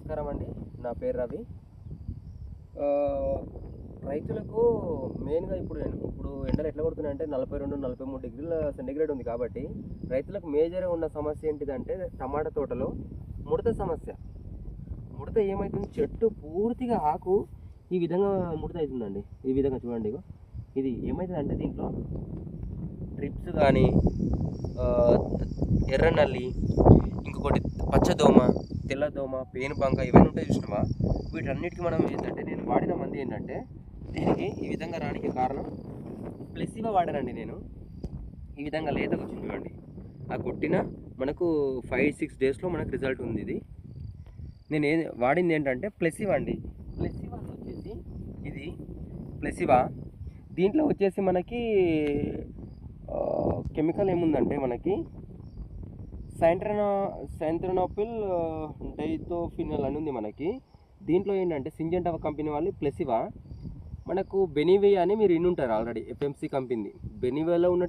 నమస్కారం అండి. నా పేరు రవి. రైతులకు మెయిన్గా ఇప్పుడు ఎండలు ఎట్లా కొడుతున్నాయంటే 42, 43 డిగ్రీల సెంటిగ్రేడ్ ఉంది. కాబట్టి రైతులకు మేజర్గా ఉన్న సమస్య ఏంటిదంటే టమాటా తోటలో ముడత సమస్య. ముడత ఏమవుతుంది, చెట్టు పూర్తిగా ఆకు ఈ విధంగా ముడత అవుతుందండి. ఈ విధంగా చూడండి, ఇది ఏమవుతుందంటే దీంట్లో ట్రిప్స్ కానీ, ఎర్ర నల్లి, ఇంకొకటి పచ్చదోమ, తెల్లదోమ, పేనుబంక ఇవన్నీ ఉంటాయి చూసినావా. వీటన్నిటికీ మనం ఏంటంటే నేను వాడిన మంది ఏంటంటే దీనికి ఈ విధంగా రానికి కారణం ప్లెసివా వాడానండి. నేను ఈ విధంగా లేతకు వచ్చింది చూడండి. ఆ కొట్టిన మనకు 5-6 డేస్లో మనకు రిజల్ట్ ఉంది. ఇది నేను వాడింది ఏంటంటే ప్లెసివా అండి. ప్లెసివా వచ్చేసి ఇది ప్లెసివా. దీంట్లో వచ్చేసి మనకి కెమికల్ ఏముందంటే మనకి సైంట్రనోపిల్ డైథోఫినల్ అని ఉంది మనకి. దీంట్లో ఏంటంటే సింజెంటా కంపెనీ వాళ్ళు ప్లెసివా, మనకు బెనివే అని మీరు ఇన్నుంటారు ఆల్రెడీ, ఎఫ్ఎంసి కంపెనీ. బెనివేలో ఉన్న